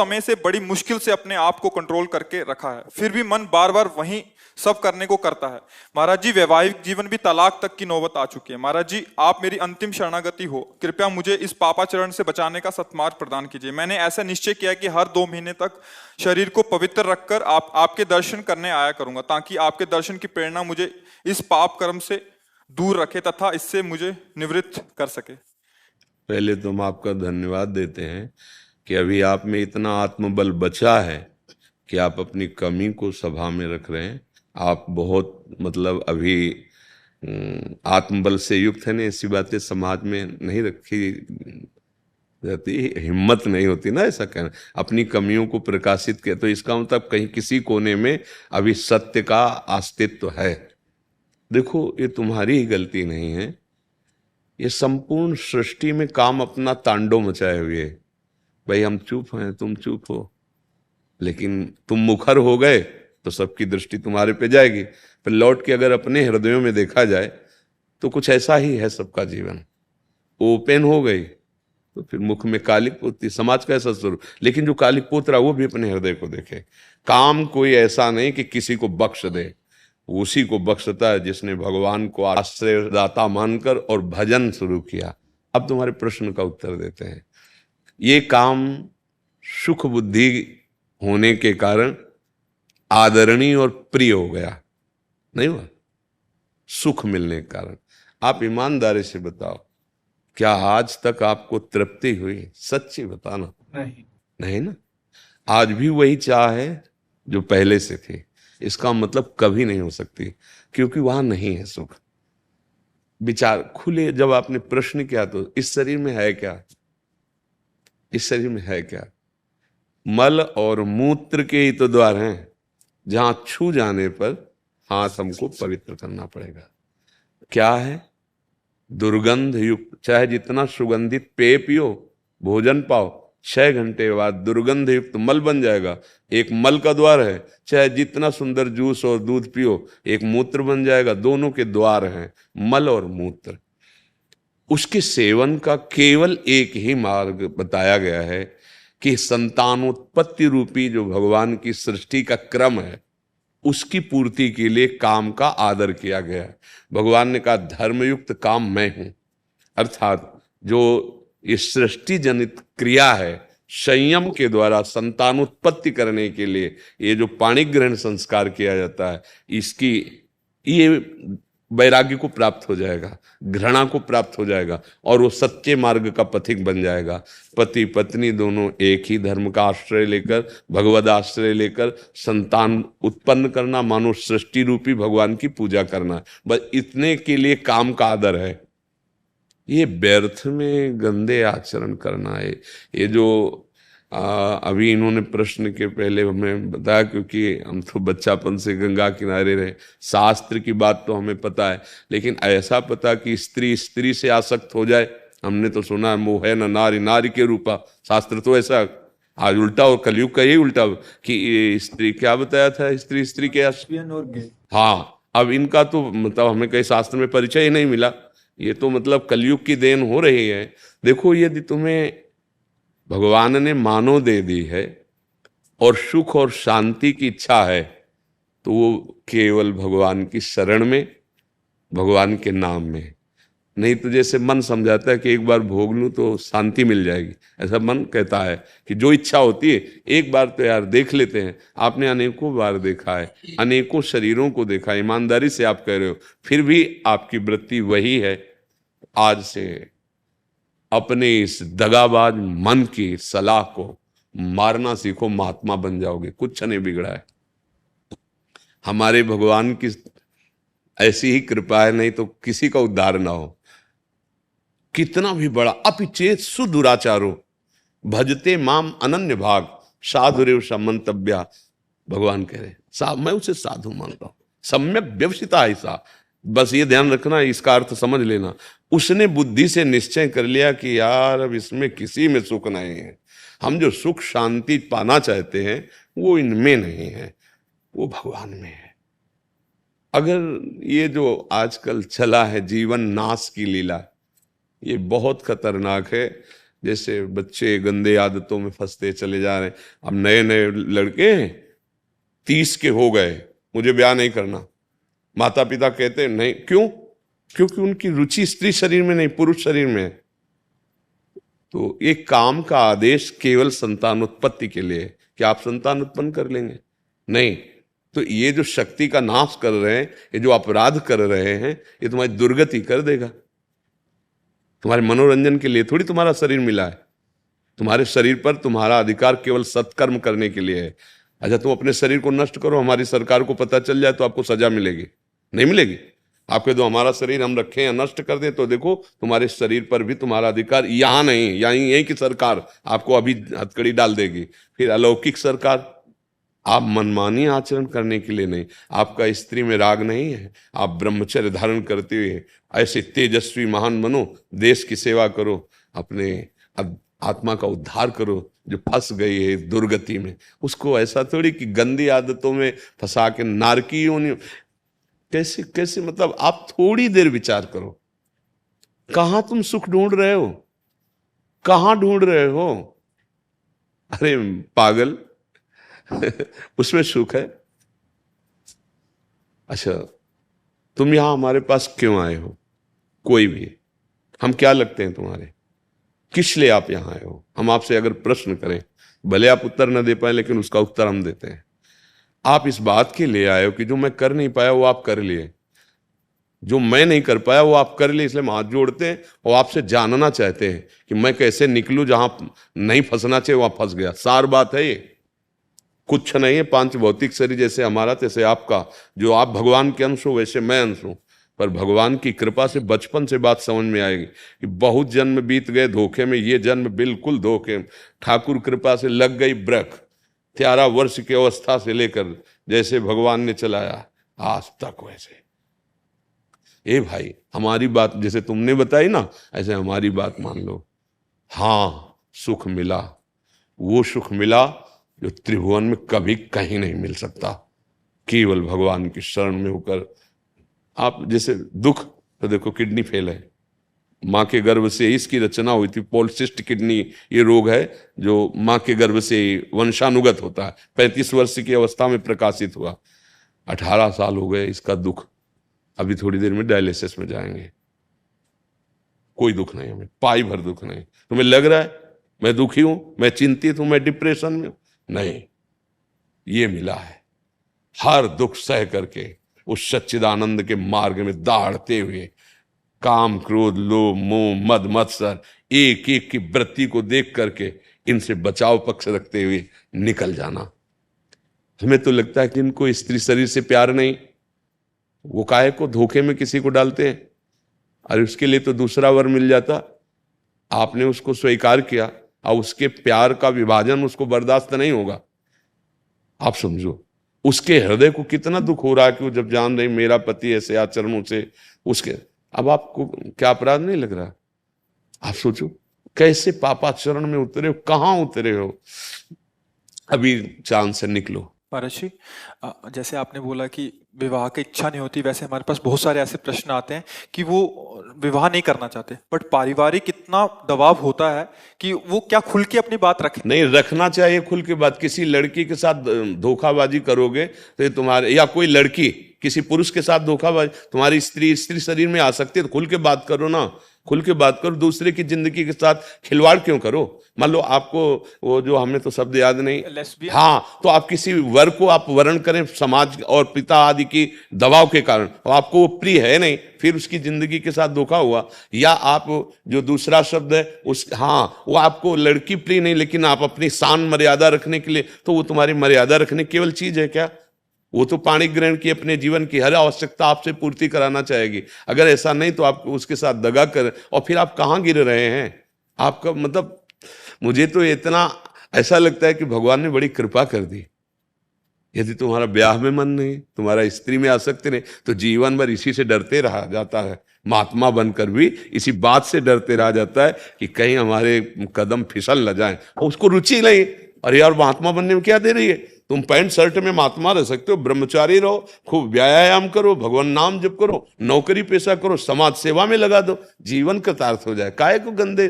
समय से बड़ी मुश्किल से अपने आप को कंट्रोल करके रखा है, फिर भी मन बार बार वही सब करने को करता है। महाराज जी, वैवाहिक जीवन भी तलाक तक की नौबत आ चुकी है। महाराज जी, आप मेरी अंतिम शरणागति हो, कृपया मुझे इस पापाचरण से बचाने का सत्मार्ग प्रदान कीजिए। मैंने ऐसा निश्चय किया कि हर 2 महीने तक शरीर को पवित्र रखकर आपके दर्शन करने आया करूंगा, ताकि आपके दर्शन की प्रेरणा मुझे इस पाप कर्म से दूर रखे तथा इससे मुझे निवृत्त कर सके। पहले तो हम आपका धन्यवाद देते हैं कि अभी आप में इतना आत्मबल बचा है कि आप अपनी कमी को सभा में रख रहे हैं। आप बहुत मतलब अभी आत्मबल से युक्त है। ना, ऐसी बातें समाज में नहीं रखी जाती, हिम्मत नहीं होती ना ऐसा कहना, अपनी कमियों को प्रकाशित किया। तो इसका मतलब कहीं किसी कोने में अभी सत्य का अस्तित्व है। देखो, ये तुम्हारी ही गलती नहीं है, ये संपूर्ण सृष्टि में काम अपना तांडव मचाए हुए। भाई हम चुप हैं, तुम चुप हो, लेकिन तुम मुखर हो गए तो सबकी दृष्टि तुम्हारे पे जाएगी। फिर लौट के अगर अपने हृदयों में देखा जाए तो कुछ ऐसा ही है सबका जीवन। ओपन हो गई तो फिर मुख में कालिक पोतती, समाज का ऐसा स्वरूप। लेकिन जो कालिक पोत रहा वो भी अपने हृदय को देखे। काम कोई ऐसा नहीं कि किसी को बख्श दे, उसी को बख्शता है जिसने भगवान को आश्रयदाता मानकर और भजन शुरू किया। अब तुम्हारे प्रश्न का उत्तर देते हैं। ये काम सुख बुद्धि होने के कारण आदरणीय और प्रिय हो गया, नहीं हुआ? सुख मिलने के कारण। आप ईमानदारी से बताओ, क्या आज तक आपको तृप्ति हुई? सच्ची बताना। नहीं ना? आज भी वही चाह है जो पहले से थी। इसका मतलब कभी नहीं हो सकती, क्योंकि वहां नहीं है सुख। विचार खुले, जब आपने प्रश्न किया तो इस शरीर में है क्या? इस शरीर में है क्या? मल और मूत्र के ही तो द्वार हैं, जहां छू जाने पर हाथ हमको पवित्र करना पड़ेगा। क्या है? दुर्गंध युक्त, चाहे जितना सुगंधित पेय पियो, भोजन पाओ, 6 घंटे बाद दुर्गंध युक्त मल बन जाएगा। एक मल का द्वार है। चाहे जितना सुंदर जूस और दूध पियो, एक मूत्र बन जाएगा। दोनों के द्वार हैं, मल और मूत्र। उसके सेवन का केवल एक ही मार्ग बताया गया है कि संतानोत्पत्ति रूपी जो भगवान की सृष्टि का क्रम है, उसकी पूर्ति के लिए काम का आदर किया गया है। भगवान ने कहा धर्मयुक्त काम मैं हूं, अर्थात जो इस सृष्टि जनित क्रिया है, संयम के द्वारा संतानोत्पत्ति करने के लिए ये जो पाणी ग्रहण संस्कार किया जाता है, इसकी ये वैराग्य को प्राप्त हो जाएगा, घृणा को प्राप्त हो जाएगा, और वो सच्चे मार्ग का पथिक बन जाएगा। पति पत्नी दोनों एक ही धर्म का आश्रय लेकर, भगवद आश्रय लेकर संतान उत्पन्न करना, मानो सृष्टि रूपी भगवान की पूजा करना, बस इतने के लिए काम का आदर है। ये व्यर्थ में गंदे आचरण करना है। ये जो अभी इन्होंने प्रश्न के पहले हमें बताया, क्योंकि हम तो बच्चापन से गंगा किनारे रहे, शास्त्र की बात तो हमें पता है, लेकिन ऐसा पता कि स्त्री स्त्री से आसक्त हो जाए, हमने तो सुना है मोह है न नारी नारी के रूपा। शास्त्र तो ऐसा आज उल्टा, और कलयुग का यही उल्टा कि स्त्री, क्या बताया था, स्त्री स्त्री के हाँ, अब इनका तो मतलब हमें कहीं शास्त्र में परिचय ही नहीं मिला। ये तो मतलब कलयुग की देन हो रही है। देखो, यदि तुम्हें भगवान ने मानव दे दी है और सुख और शांति की इच्छा है, तो वो केवल भगवान की शरण में, भगवान के नाम में। नहीं तो जैसे मन समझाता है कि एक बार भोग लूं तो शांति मिल जाएगी, ऐसा मन कहता है कि जो इच्छा होती है एक बार तो यार देख लेते हैं। आपने अनेकों बार देखा है, अनेकों शरीरों को देखा है, ईमानदारी से आप कह रहे हो, फिर भी आपकी वृत्ति वही है। आज से अपने इस दगाबाज मन की सलाह को मारना सीखो, महात्मा बन जाओगे, कुछ नहीं बिगड़ा है। हमारे भगवान की ऐसी ही कृपा है, नहीं तो किसी का उद्धार ना हो। कितना भी बड़ा अपिचेत सुदुराचारो भजते माम अनन्य भाग साधुरेव समंतव्या, भगवान कह रहे मैं उसे साधु मानता हूं, सम्यक व्यवसिता ऐसा। बस ये ध्यान रखना, इसका अर्थ समझ लेना। उसने बुद्धि से निश्चय कर लिया कि यार अब इसमें किसी में सुख नहीं है, हम जो सुख शांति पाना चाहते हैं वो इनमें नहीं है, वो भगवान में है। अगर ये जो आजकल चला है जीवन नाश की लीला, ये बहुत खतरनाक है। जैसे बच्चे गंदे आदतों में फंसते चले जा रहे हैं। अब नए नए लड़के 30 के हो गए, मुझे ब्याह नहीं करना, माता पिता कहते हैं नहीं, क्यों? क्योंकि उनकी रुचि स्त्री शरीर में नहीं, पुरुष शरीर में है। तो ये काम का आदेश केवल संतानोत्पत्ति के लिए है कि आप संतान उत्पन्न कर लेंगे, नहीं। तो ये जो शक्ति का नाश कर रहे हैं, ये जो अपराध कर रहे हैं, ये तुम्हारी दुर्गति कर देगा। तुम्हारे मनोरंजन के लिए थोड़ी तुम्हारा शरीर मिला है। तुम्हारे शरीर पर तुम्हारा अधिकार केवल सत्कर्म करने के लिए है। अच्छा, तुम अपने शरीर को नष्ट करो, हमारी सरकार को पता चल जाए तो आपको सजा मिलेगी? नहीं मिलेगी। आप कह दो हमारा शरीर हम रखें या नष्ट कर दें, तो देखो तुम्हारे शरीर पर भी तुम्हारा अधिकार यहाँ नहीं, यहीं की सरकार आपको अभी हथकड़ी डाल देगी। फिर अलौकिक सरकार, आप मनमानी आचरण करने के लिए नहीं, आपका स्त्री में राग नहीं है, आप ब्रह्मचर्य धारण करते हुए ऐसे तेजस्वी महान बनो, देश की सेवा करो, अपने आत्मा का उद्धार करो। जो फंस गई है दुर्गति में, उसको ऐसा थोड़ी कि गंदी आदतों में फंसा के नारकी योनि, कैसे कैसे, मतलब आप थोड़ी देर विचार करो, कहां तुम सुख ढूंढ रहे हो, कहां ढूंढ रहे हो? अरे पागल, उसमें सुख है। अच्छा, तुम यहां हमारे पास क्यों आए हो? कोई भी, हम क्या लगते हैं तुम्हारे? किस लिए आप यहां आए हो? हम आपसे अगर प्रश्न करें, भले आप उत्तर न दे पाए, लेकिन उसका उत्तर हम देते हैं। आप इस बात के लिए आए हो कि जो मैं कर नहीं पाया वो आप कर लिए, जो मैं नहीं कर पाया वो आप कर लिए, इसलिए हम हाथ जोड़ते हैं और आपसे जानना चाहते हैं कि मैं कैसे निकलूं, जहां नहीं फंसना चाहिए वहां फंस गया। सार बात है ये, कुछ नहीं है। 5 भौतिक शरीर जैसे हमारा तैसे आपका, जो आप भगवान के अंश हो वैसे मैं अंश हूं। पर भगवान की कृपा से बचपन से बात समझ में आएगी कि बहुत जन्म बीत गए धोखे में, ये जन्म बिल्कुल धोखे। ठाकुर कृपा से लग गई ब्रक, 13 वर्ष की अवस्था से लेकर जैसे भगवान ने चलाया आज तक वैसे। ए भाई, हमारी बात जैसे तुमने बताई ना, ऐसे हमारी बात मान लो। हाँ, सुख मिला, वो सुख मिला जो त्रिभुवन में कभी कहीं नहीं मिल सकता, केवल भगवान की शरण में होकर। आप जैसे दुख, तो देखो किडनी फेल है, माँ के गर्भ से इसकी रचना हुई थी। पॉलिसिस्ट किडनी ये रोग है जो माँ के गर्भ से वंशानुगत होता है। 35 वर्ष की अवस्था में प्रकाशित हुआ, 18 साल हो गए इसका दुख। अभी थोड़ी देर में डायलिसिस में जाएंगे। कोई दुख नहीं हमें, पाई भर दुख नहीं। तुम्हें लग रहा है मैं दुखी हूं, मैं चिंतित हूं, मैं डिप्रेशन में हूं? नहीं, ये मिला है। हर दुख सह करके उस सच्चिदानंद के मार्ग में दौड़ते हुए, काम क्रोध लोभ मोह मद मत्सर एक एक की वृत्ति को देख करके इनसे बचाव पक्ष रखते हुए निकल जाना। हमें तो लगता है कि इनको स्त्री शरीर से प्यार नहीं, वो काहे को धोखे में किसी को डालते हैं। अरे उसके लिए तो दूसरा वर मिल जाता, आपने उसको स्वीकार किया, और उसके प्यार का विभाजन उसको बर्दाश्त नहीं होगा। आप समझो उसके हृदय को कितना दुख हो रहा है कि वो जब जान रही मेरा पति ऐसे आचरणों से उसके, अब आपको क्या अपराध नहीं लग रहा? आप सोचो कैसे पापाचरण में उतरे हो, कहां उतरे हो। अभी चांद से निकलो। महाराज जी, जैसे आपने बोला कि विवाह की इच्छा नहीं होती, वैसे हमारे पास बहुत सारे ऐसे प्रश्न आते हैं कि वो विवाह नहीं करना चाहते, बट पारिवारिक इतना दबाव होता है कि वो क्या खुल के अपनी बात रखें? नहीं, रखना चाहिए खुल के बात। किसी लड़की के साथ धोखाबाजी करोगे तो ये तुम्हारे, या कोई लड़की किसी पुरुष के साथ धोखाबाजी, तुम्हारी स्त्री शरीर में आ सकती है, तो खुल के बात करो ना, खुल के बात करो। दूसरे की जिंदगी के साथ खिलवाड़ क्यों करो? मान लो आपको वो जो, हमें तो शब्द याद नहीं, लेस्बियन। हाँ, तो आप किसी वर को आप वर्ण करें समाज और पिता आदि की दबाव के कारण, और आपको वो प्रिय है नहीं, फिर उसकी जिंदगी के साथ धोखा हुआ। या आप जो दूसरा शब्द है उस, हाँ, वो आपको लड़की प्रिय नहीं, लेकिन आप अपनी शान मर्यादा रखने के लिए, तो वो तुम्हारी मर्यादा रखने केवल चीज है क्या? वो तो पाणी ग्रहण की अपने जीवन की हर आवश्यकता आपसे पूर्ति कराना चाहेगी। अगर ऐसा नहीं तो आप उसके साथ दगा कर, और फिर आप कहाँ गिर रहे हैं? आपका मतलब, मुझे तो इतना ऐसा लगता है कि भगवान ने बड़ी कृपा कर दी। यदि तुम्हारा ब्याह में मन नहीं, तुम्हारा स्त्री में आसक्ति नहीं, तो जीवन भर इसी से डरते रहा जाता है। महात्मा बनकर भी इसी बात से डरते रहा जाता है कि कहीं हमारे कदम फिसल न जाएं, और उसको रुचि नहीं। अरे यार, महात्मा बनने में क्या दे रही है? तुम पैंट शर्ट में महात्मा रह सकते हो, ब्रह्मचारी रहो, खूब व्यायाम करो, भगवान नाम जप करो, नौकरी पेशा करो, समाज सेवा में लगा दो, जीवन कृतार्थ हो जाए। काहे को गंदे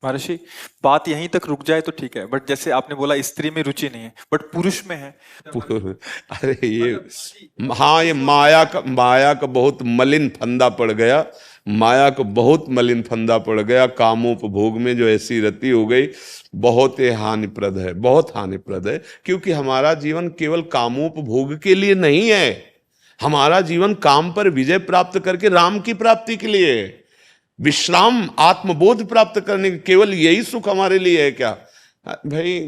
महर्षि, बात यहीं तक रुक जाए तो ठीक है, बट जैसे आपने बोला स्त्री में रुचि नहीं है बट पुरुष में है। अरे ये, हाँ, ये माया का बहुत मलिन फंदा पड़ गया। माया को बहुत मलिन फंदा पड़ गया। कामोपभोग में जो ऐसी रति हो गई, बहुत ही हानिप्रद है, बहुत हानिप्रद है। क्योंकि हमारा जीवन केवल कामोपभोग के लिए नहीं है, हमारा जीवन काम पर विजय प्राप्त करके राम की प्राप्ति के लिए है। विश्राम, आत्मबोध प्राप्त करने, केवल यही सुख हमारे लिए है क्या? भाई,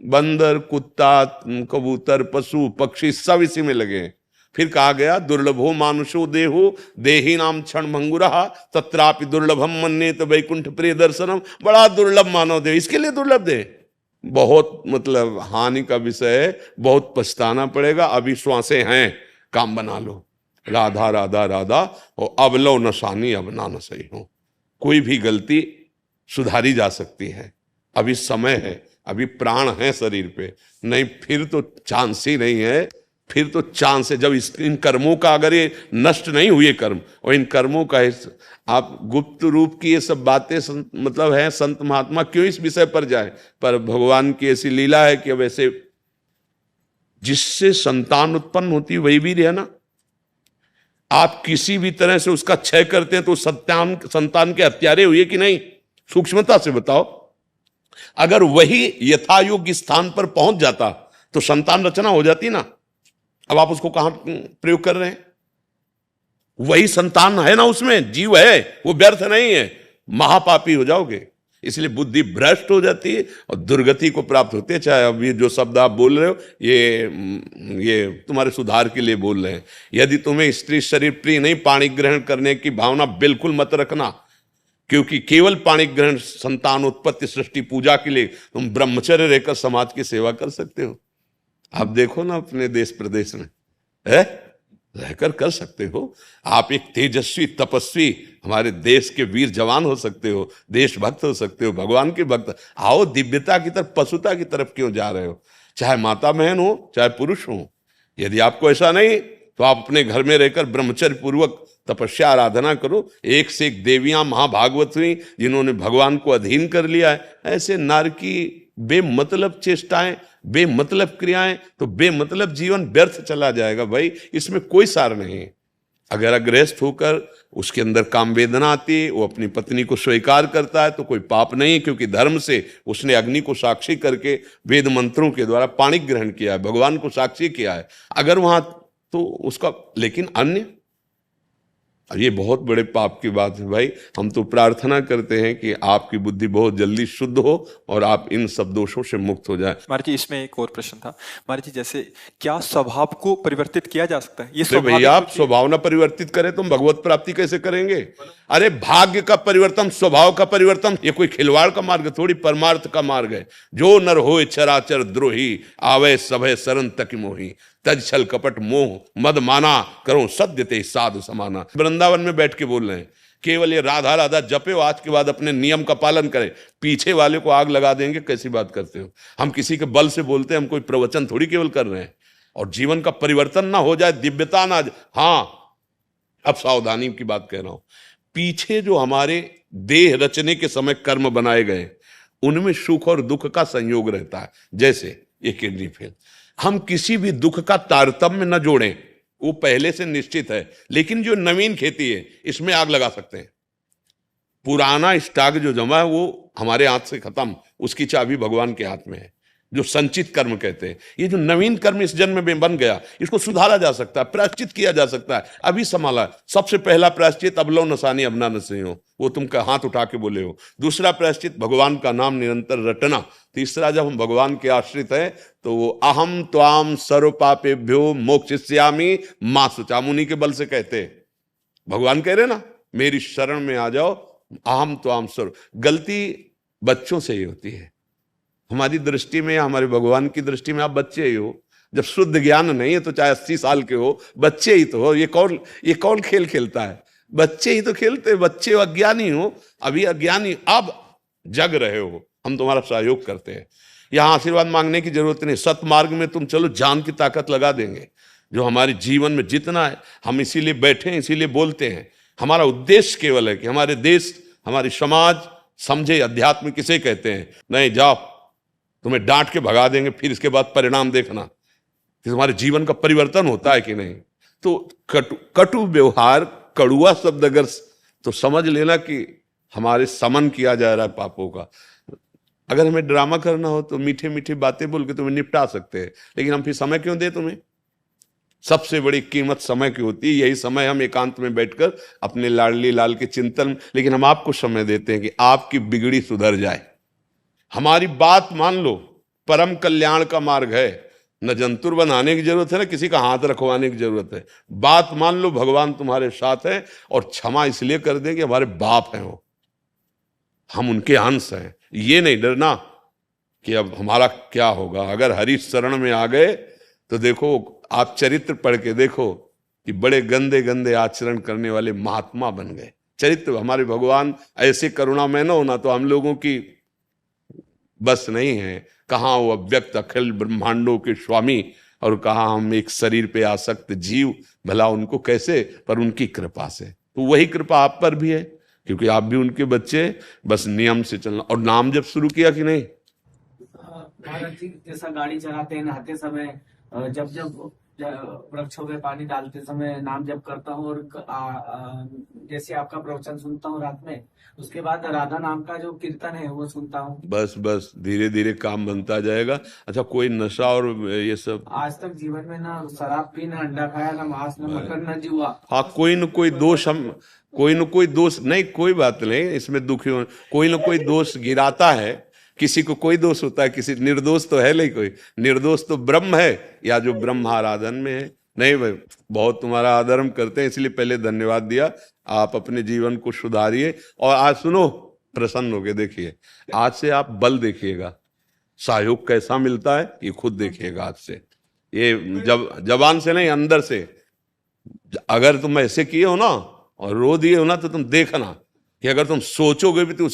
बंदर, कुत्ता, कबूतर, पशु पक्षी सब इसी में लगे हैं। फिर कहा गया, दुर्लभो मानुषो देहो देही नाम क्षण भंगुरा तत्रापि दुर्लभम मन्येत वैकुंठ प्रिय दर्शनम। बड़ा दुर्लभ मानव देह, इसके लिए दुर्लभ देह बहुत मतलब हानि का विषय है, बहुत पछताना पड़ेगा। अभी श्वासें हैं, काम बना लो, राधा राधा राधा, और अब लो नशानी अब ना सही हो। कोई भी गलती सुधारी जा सकती है, अभी समय है, अभी प्राण है शरीर पे, नहीं फिर तो चांस ही नहीं है। फिर तो चांस है जब इन कर्मों का, अगर ये नष्ट नहीं हुए कर्म, और इन कर्मों का आप गुप्त रूप की ये सब बातें मतलब है, संत महात्मा क्यों इस विषय पर जाए? पर भगवान की ऐसी लीला है कि अब ऐसे जिससे संतान उत्पन्न होती वही वीर है ना। आप किसी भी तरह से उसका क्षय करते हैं तो संतान के हत्यारे हुए कि नहीं? सूक्ष्मता से बताओ। अगर वही यथायोग्य स्थान पर पहुंच जाता तो संतान रचना हो जाती ना। अब आप उसको कहां प्रयोग कर रहे हैं? वही संतान है ना, उसमें जीव है, वो व्यर्थ नहीं है। महापापी हो जाओगे, इसलिए बुद्धि भ्रष्ट हो जाती है और दुर्गति को प्राप्त होती है। चाहे अभी जो शब्द आप बोल रहे हो ये तुम्हारे सुधार के लिए बोल रहे हैं। यदि तुम्हें स्त्री शरीर प्रिय नहीं, पाणी ग्रहण करने की भावना बिल्कुल मत रखना, क्योंकि केवल पाणी ग्रहण संतान उत्पत्ति सृष्टि पूजा के लिए तुम ब्रह्मचर्य रहकर समाज की सेवा कर सकते हो। आप देखो ना अपने देश प्रदेश में है, रहकर कर सकते हो। आप एक तेजस्वी तपस्वी हमारे देश के वीर जवान हो सकते हो, देशभक्त हो सकते हो, भगवान के भक्त। आओ, दिव्यता की तरफ, पशुता की तरफ क्यों जा रहे हो? चाहे माता बहन हो, चाहे पुरुष हो। यदि आपको ऐसा नहीं तो आप अपने घर में रहकर ब्रह्मचर्य पूर्वक तपस्या आराधना करो। एक से एक देवियां महाभागवत हुई जिन्होंने भगवान को अधीन कर लिया है। ऐसे नार की बेमतलब चेष्टाएं, बेमतलब क्रियाएं, तो बेमतलब जीवन व्यर्थ चला जाएगा। भाई, इसमें कोई सार नहीं। अगर अग्रस्त होकर उसके अंदर काम वेदना आती है, वो अपनी पत्नी को स्वीकार करता है तो कोई पाप नहीं, क्योंकि धर्म से उसने अग्नि को साक्षी करके वेद मंत्रों के द्वारा पाणी ग्रहण किया है, भगवान को साक्षी किया है। अगर वहां तो उसका, लेकिन अन्य, ये बहुत बड़े पाप की बात है। भाई, हम तो प्रार्थना करते हैं कि आपकी बुद्धि बहुत जल्दी शुद्ध हो और आप इन सब दोषों से मुक्त हो जाए। महाराज जी, इसमें एक और प्रश्न था महाराज जी, जैसे क्या स्वभाव को परिवर्तित किया जा सकता है? ये भैया, आप स्वभाव ना परिवर्तित करें तो हम भगवत प्राप्ति कैसे करेंगे? अरे भाग्य का परिवर्तन, स्वभाव का परिवर्तन, ये कोई खिलवाड़ का मार्ग थोड़ी, परमार्थ का मार्ग है। जो नर होए चराचर द्रोही, आवे सभय शरण तक मोही, तज छल कपट मोह मद माना, करो सद्य ते साधु समाना। वृंदावन में बैठ के बोल रहे हैं, केवल ये राधा राधा जपे हो, आज के बाद अपने नियम का पालन करें। पीछे वाले को आग लगा देंगे, कैसी बात करते हो? हम किसी के बल से बोलते हैं, हम कोई प्रवचन थोड़ी केवल कर रहे हैं। और जीवन का परिवर्तन ना हो जाए, दिव्यता ना। हाँ, अब सावधानी की बात कह रहा हूं। पीछे जो हमारे देह रचने के समय कर्म बनाए गए, उनमें सुख और दुख का संयोग रहता है। जैसे ये किडनी फेल, हम किसी भी दुख का तारतम्य न जोड़ें, वो पहले से निश्चित है। लेकिन जो नवीन खेती है, इसमें आग लगा सकते हैं। पुराना स्टॉक जो जमा है वो हमारे हाथ से खत्म, उसकी चाबी भगवान के हाथ में है, जो संचित कर्म कहते हैं। ये जो नवीन कर्म इस जन्म में बन गया, इसको सुधारा जा सकता है, प्रायश्चित किया जा सकता है। अभी संभाला। सबसे पहला प्रायश्चित, अब लो नसानी अब ना नसे हो, वो तुम हाथ उठा के बोले हो। दूसरा प्रायश्चित, भगवान का नाम निरंतर रटना। तीसरा, जब हम भगवान के आश्रित हैं तो वो अहम त्वाम सर्व पापेभ्यो मोक्षयिष्यामि मां शुचा, मुनि के बल से कहते हैं। भगवान कह रहे ना, मेरी शरण में आ जाओ, अहम त्वाम सर्व। गलती बच्चों से ही होती है। हमारी दृष्टि में, हमारे भगवान की दृष्टि में आप बच्चे ही हो। जब शुद्ध ज्ञान नहीं है तो चाहे 80 साल के हो, बच्चे ही तो हो। ये कौन खेल खेलता है? बच्चे ही तो खेलते। बच्चे अज्ञानी हो, अभी अज्ञानी, अब जग रहे हो, हम तुम्हारा सहयोग करते हैं। यहां आशीर्वाद मांगने की जरूरत नहीं। सतमार्ग में तुम चलो, जान की ताकत लगा देंगे। जो हमारे जीवन में जितना है, हम इसीलिए बैठे हैं, इसीलिए बोलते हैं। हमारा उद्देश्य केवल है कि हमारे देश, हमारी समाज, समझे अध्यात्म किसे कहते हैं। नहीं, जाओ, तुम्हें डांट के भगा देंगे, फिर इसके बाद परिणाम देखना कि तुम्हारे जीवन का परिवर्तन होता है कि नहीं। तो कटु व्यवहार, कड़ुआ शब्द अगर तो समझ लेना कि हमारे समन किया जा रहा है पापों का। अगर हमें ड्रामा करना हो तो मीठे मीठे बातें बोल के तुम्हें निपटा सकते हैं, लेकिन हम फिर समय क्यों दें तुम्हें। सबसे बड़ी कीमत समय की होती है। यही समय हम एकांत में बैठकर अपने लाडली लाल के चिंतन, लेकिन हम आपको समय देते हैं कि आपकी बिगड़ी सुधर जाए। हमारी बात मान लो, परम कल्याण का मार्ग है। न जंतुर बनाने की जरूरत है, ना किसी का हाथ रखवाने की जरूरत है। बात मान लो, भगवान तुम्हारे साथ है, और क्षमा इसलिए कर दे कि हमारे बाप हैं वो, हम उनके अंश हैं। ये नहीं डरना कि अब हमारा क्या होगा। अगर हरि शरण में आ गए तो देखो, आप चरित्र पढ़ के देखो कि बड़े गंदे गंदे आचरण करने वाले महात्मा बन गए। चरित्र हमारे भगवान ऐसे करुणामय न होना तो हम लोगों की बस नहीं है। कहाँ वो अव्यक्त अखिल ब्रह्मांडों के स्वामी, और कहाँ हम एक शरीर पे आसक्त जीव, भला उनको कैसे, पर उनकी कृपा से। तो वही कृपा आप पर भी है, क्योंकि आप भी उनके बच्चे। बस नियम से चलना। और नाम जब शुरू किया कि नहीं? महाराज जी, जैसा गाड़ी चलाते हैं, नहाते समय, जब जब वृक्षों में पानी डालते समय नाम जप करता हूँ, और जैसे आपका प्रवचन सुनता हूँ रात में, उसके बाद राधा नाम का जो कीर्तन है वो सुनता हूँ। बस बस धीरे धीरे काम बनता जाएगा। अच्छा, कोई नशा और ये सब? आज तक जीवन में ना शराब पी, ना अंडा खाया, ना मांस, ना मटन, ना जुआ। हाँ, कोई न कोई दोष हम, कोई न कोई दोष नहीं, कोई बात नहीं, इसमें दुखी हो। कोई न कोई दोष गिराता है। किसी को कोई दोष होता है, किसी निर्दोष तो है नहीं कोई। निर्दोष तो ब्रह्म है, या जो ब्रह्म आराधन में है। नहीं भाई, बहुत तुम्हारा आदर हम करते हैं, इसलिए पहले धन्यवाद दिया। आप अपने जीवन को सुधारिए। और आज सुनो, प्रसन्न होके देखिए, आज से आप बल देखिएगा, सहयोग कैसा मिलता है ये खुद देखिएगा आज से। ये जब जबान से नहीं, अंदर से। अगर तुम ऐसे किए हो ना और रो दिए हो ना, तो तुम देखना कि अगर तुम सोचोगे भी तो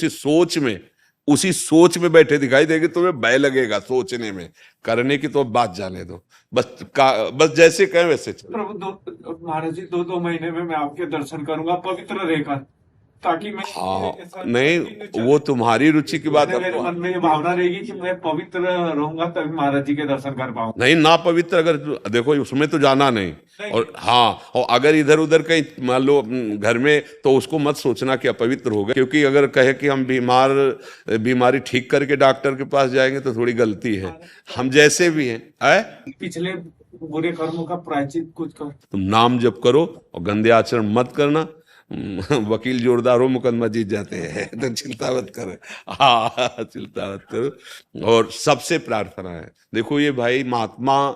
उसी सोच में बैठे दिखाई देगी तुम्हें। भय लगेगा सोचने में, करने की तो बात जाने दो। बस जैसे कहें वैसे चलो। प्रभु, महाराज जी, 2-2 महीने में मैं आपके दर्शन करूंगा पवित्र रहकर, ताकि मैं हाँ, नहीं, वो तुम्हारी रुचि की बात है। मेरे मन में ये भावना रहेगी कि मैं पवित्र रहूंगा तभी महाराज जी के दर्शन कर पाऊंगा। नहीं, ना पवित्र अगर देखो, उसमें तो जाना नहीं। और हाँ, और अगर इधर उधर कहीं मान लो घर में, तो उसको मत सोचना कि अपवित्र हो गए। क्योंकि अगर कहे कि हम बीमारी ठीक करके डॉक्टर के पास जाएंगे तो थोड़ी गलती है। हम जैसे भी हैं, पिछले बुरे कर्मों का प्रायश्चित कुछ कर। तुम नाम जप करो और गंदे आचरण मत करना। वकील जोरदार हो, मुकदमा जीत जाते हैं। तो चिंता मत करो। हाँ, चिंता मत करो। और सबसे प्रार्थना है, देखो ये भाई महात्मा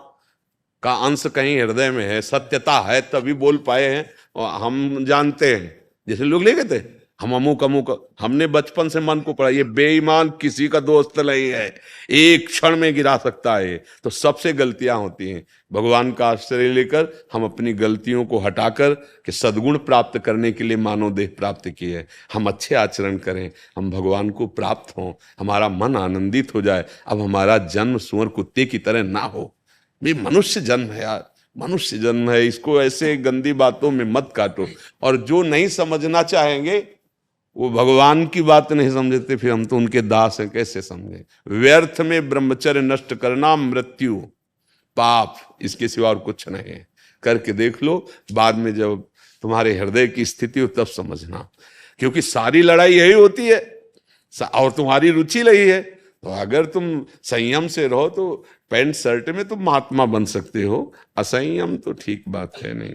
का अंश कहीं हृदय में है, सत्यता है तभी बोल पाए हैं। और हम जानते हैं, जैसे लोग ले गए थे, हम अमुक अमुक, हमने बचपन से मन को पढ़ा, ये बेईमान किसी का दोस्त नहीं है, एक क्षण में गिरा सकता है। तो सबसे गलतियां होती हैं। भगवान का आश्रय लेकर हम अपनी गलतियों को हटाकर कि सद्गुण प्राप्त करने के लिए मानव देह प्राप्त किए है, हम अच्छे आचरण करें, हम भगवान को प्राप्त हों, हमारा मन आनंदित हो जाए। अब हमारा जन्म सुअर कुत्ते की तरह ना हो। ये मनुष्य जन्म है यार, मनुष्य जन्म है, इसको ऐसे गंदी बातों में मत काटो। और जो नहीं समझना चाहेंगे वो भगवान की बात नहीं समझते, फिर हम तो उनके दास हैं, कैसे समझे। व्यर्थ में ब्रह्मचर्य नष्ट करना मृत्यु पाप, इसके सिवा और कुछ नहीं है। करके देख लो, बाद में जब तुम्हारे हृदय की स्थिति हो तब समझना। क्योंकि सारी लड़ाई यही होती है, और तुम्हारी रुचि रही है। तो अगर तुम संयम से रहो तो पैंट शर्ट में तुम महात्मा बन सकते हो। असंयम तो ठीक बात है नहीं।